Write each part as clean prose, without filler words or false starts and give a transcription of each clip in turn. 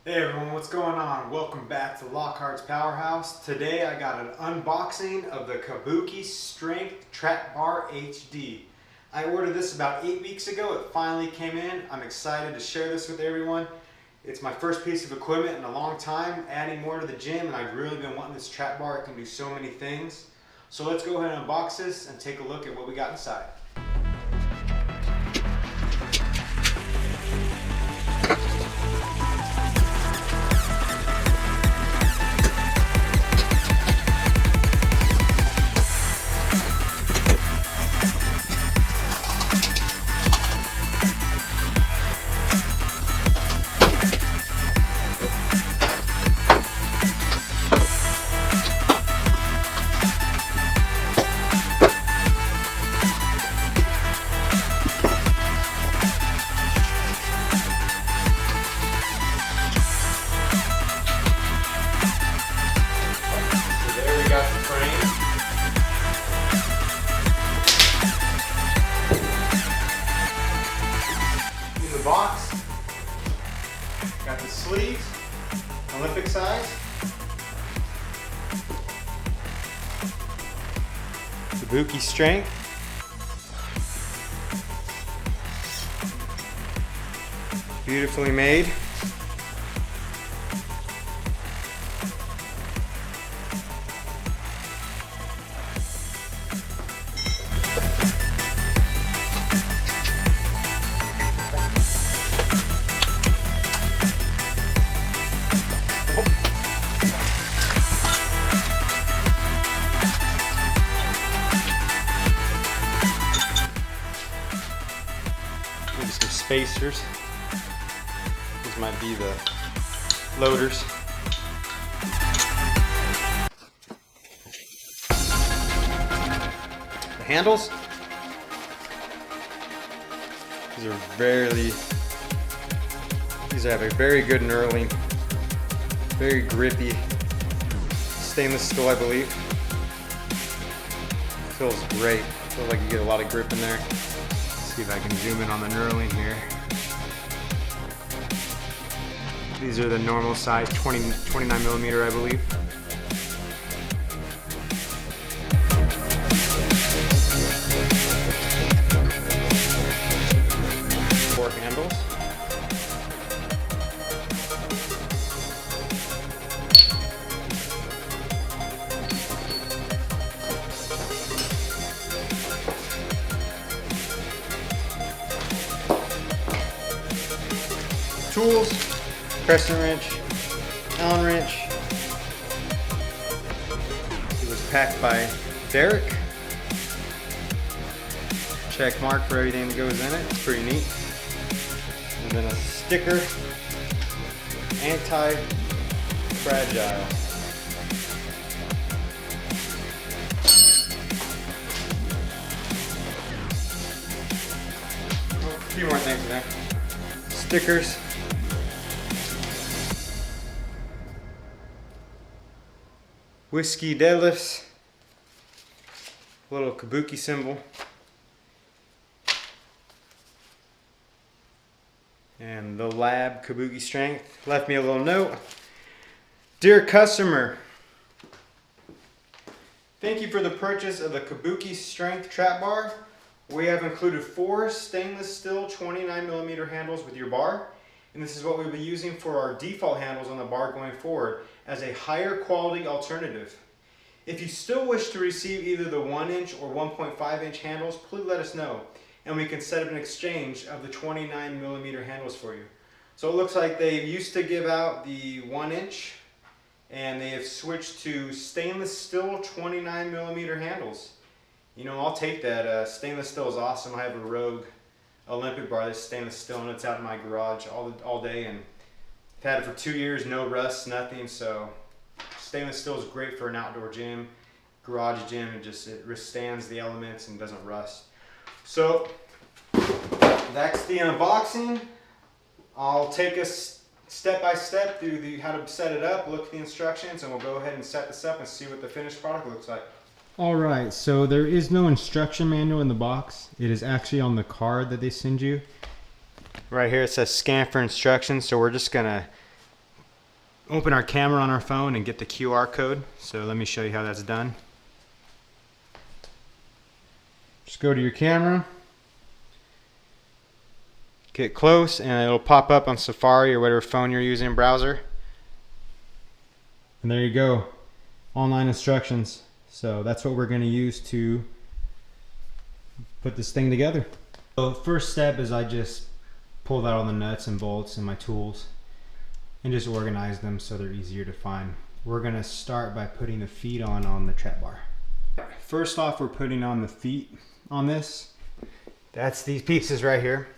Hey everyone, what's going on? Welcome back to Lockhart's Powerhouse. Today I got an unboxing of the Kabuki Strength Trap Bar HD. I ordered this about 8 weeks ago. It finally came in. I'm excited to share this with everyone. It's my first piece of equipment in a long time, adding more to the gym, and I've really been wanting this trap bar. It can do so many things. So let's go ahead and unbox this and take a look at what we got inside. Box. Got the sleeves, Olympic size. Kabuki Strength. Beautifully made. Maybe some spacers. These might be the loaders. The handles. These have a very good knurling, very grippy stainless steel, I believe. Feels great. Feels like you get a lot of grip in there. See if I can zoom in on the knurling here. These are the normal size, 29 millimeter, I believe. Four handles. Tools, cresting wrench, Allen wrench. It was packed by Derek. Check mark for everything that goes in it. It's pretty neat. And then a sticker, anti-fragile. A few more things in there. Stickers. Whiskey deadlifts, little Kabuki symbol, and the lab Kabuki Strength left me a little note. Dear customer, thank you for the purchase of the Kabuki Strength Trap Bar. We have included 4 stainless steel 29 millimeter handles with your bar. And this is what we'll be using for our default handles on the bar going forward as a higher quality alternative. If you still wish to receive either the 1-inch or 1.5-inch handles, please let us know and we can set up an exchange of the 29 millimeter handles for you. So it looks like they used to give out the 1-inch and they have switched to stainless steel 29 millimeter handles. You know, I'll take that. Stainless steel is awesome. I have a Rogue Olympic bar that's stainless steel and it's out in my garage all day, and I've had it for 2 years, no rust, nothing. So stainless steel is great for an outdoor gym, garage gym. It withstands the elements and doesn't rust. So that's the unboxing. I'll take us step by step through how to set it up, look at the instructions, and we'll go ahead and set this up and see what the finished product looks like. Alright, so there is no instruction manual in the box. It is actually on the card that they send you. Right here it says scan for instructions, so we're just going to open our camera on our phone and get the QR code. So let me show you how that's done. Just go to your camera, get close, and it'll pop up on Safari or whatever phone you're using, browser. And there you go, online instructions. So that's what we're going to use to put this thing together. So the first step is I just pulled out all the nuts and bolts and my tools and just organize them so they're easier to find. We're going to start by putting the feet on the trap bar. First off, we're putting on the feet on this. That's these pieces right here.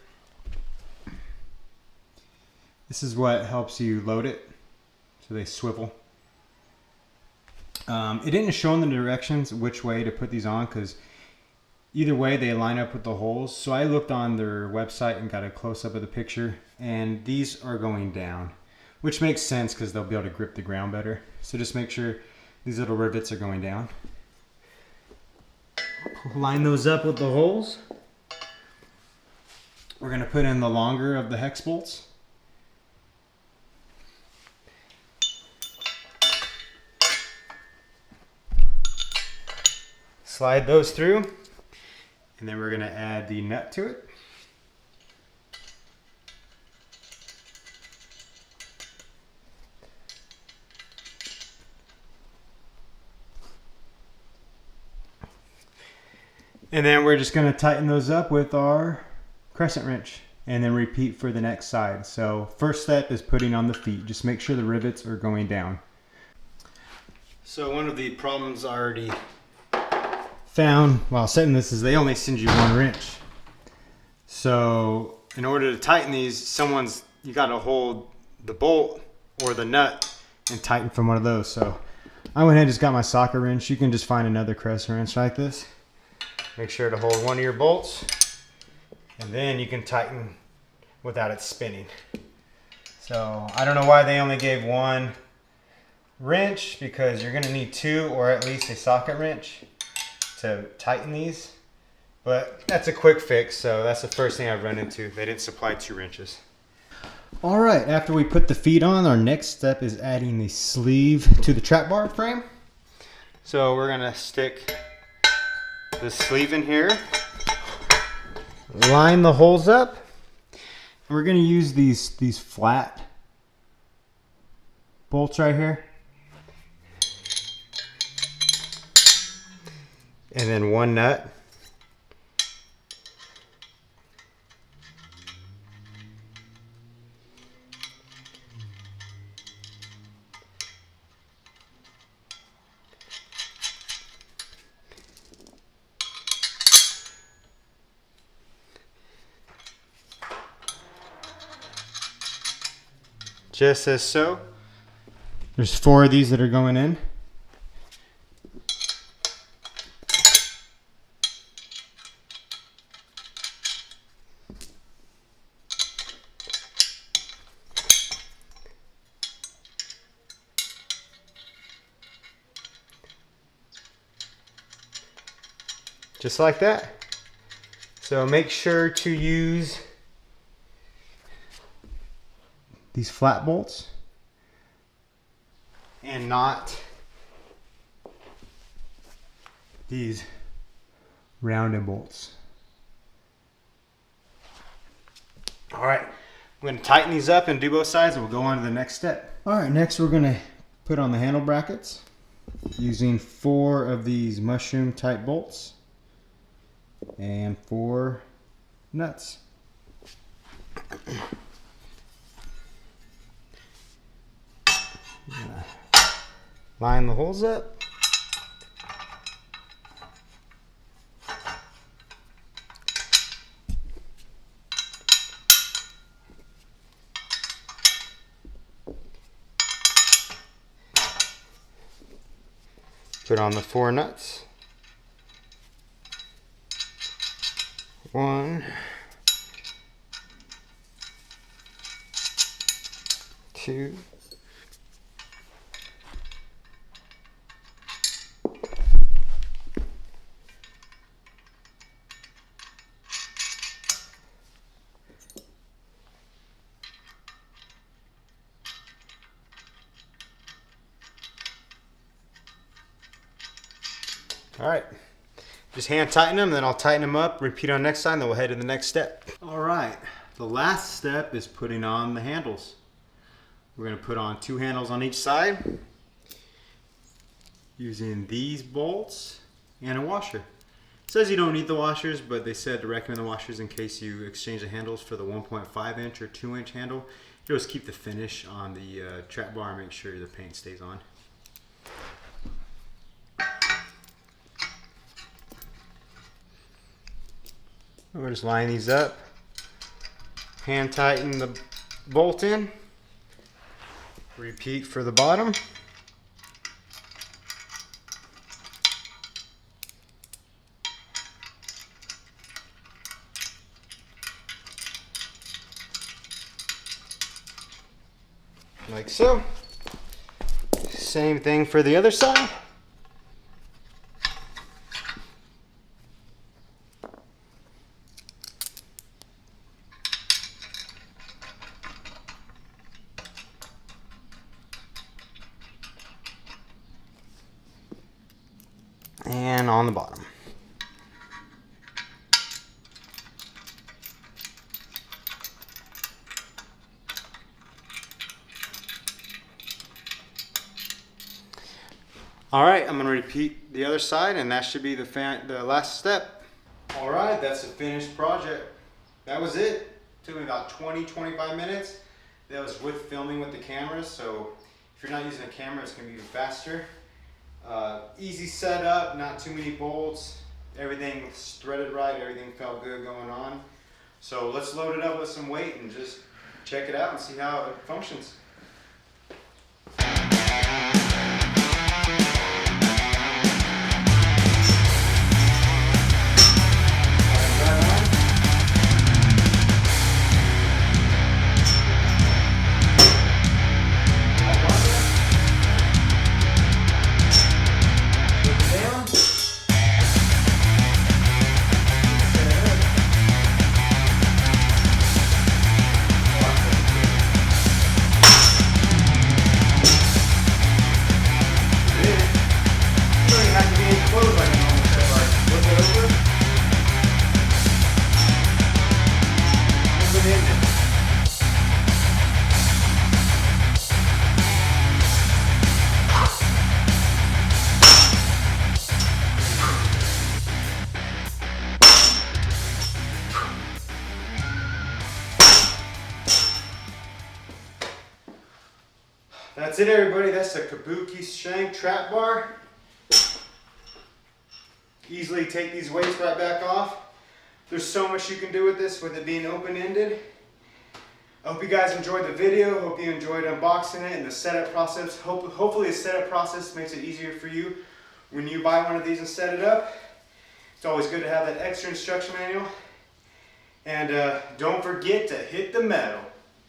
This is what helps you load it, so they swivel. It didn't show in the directions which way to put these on, because either way they line up with the holes. So I looked on their website and got a close-up of the picture, and these are going down, which makes sense because they'll be able to grip the ground better. So just make sure these little rivets are going down. Line those up with the holes. We're going to put in the longer of the hex bolts. Slide those through, and then we're going to add the nut to it. And then we're just going to tighten those up with our crescent wrench and then repeat for the next side. So first step is putting on the feet. Just make sure the rivets are going down. So one of the problems I already found while setting this is they only send you one wrench. So in order to tighten these, you got to hold the bolt or the nut and tighten from one of those. So I went ahead and just got my socket wrench. You can just find another crescent wrench like this. Make sure to hold one of your bolts, and then you can tighten without it spinning. So I don't know why they only gave one wrench, because you're going to need two, or at least a socket wrench to tighten these. But that's a quick fix, so that's the first thing I've run into. They didn't supply two wrenches. All right, after we put the feet on, our next step is adding the sleeve to the trap bar frame. So we're going to stick the sleeve in here, line the holes up. We're going to use these flat bolts right here, and then one nut. Just as so. There's 4 of these that are going in. Just like that. So make sure to use these flat bolts and not these rounded bolts. All right, I'm going to tighten these up and do both sides, and we'll go on to the next step. All right, next we're going to put on the handle brackets using 4 of these mushroom type bolts and 4 nuts. Line the holes up. Put on the 4 nuts. 1, 2, All right, just hand tighten them, then I'll tighten them up, repeat on next time, then we'll head to the next step. All right, the last step is putting on the handles. We're gonna put on 2 handles on each side using these bolts and a washer. It says you don't need the washers, but they said to recommend the washers in case you exchange the handles for the 1.5 inch or 2 inch handle. It'll just keep the finish on the trap bar and make sure the paint stays on. We're just line these up, hand tighten the bolt in, repeat for the bottom. Like so. Same thing for the other side. And on the bottom. All right, I'm gonna repeat the other side, and that should be the last step. All right, that's the finished project. That was it. Took me about 20-25 minutes. That was with filming with the cameras, so if you're not using a camera, it's gonna be even faster. Easy setup, not too many bolts. Everything was threaded right, everything felt good going on. So let's load it up with some weight and just check it out and see how it functions. That's it, everybody. That's the Kabuki Strength Trap Bar. Easily take these weights right back off. There's so much you can do with this, with it being open-ended. I hope you guys enjoyed the video. Hope you enjoyed unboxing it and the setup process. Hopefully the setup process makes it easier for you when you buy one of these and set it up. It's always good to have that extra instruction manual. And don't forget to hit the metal.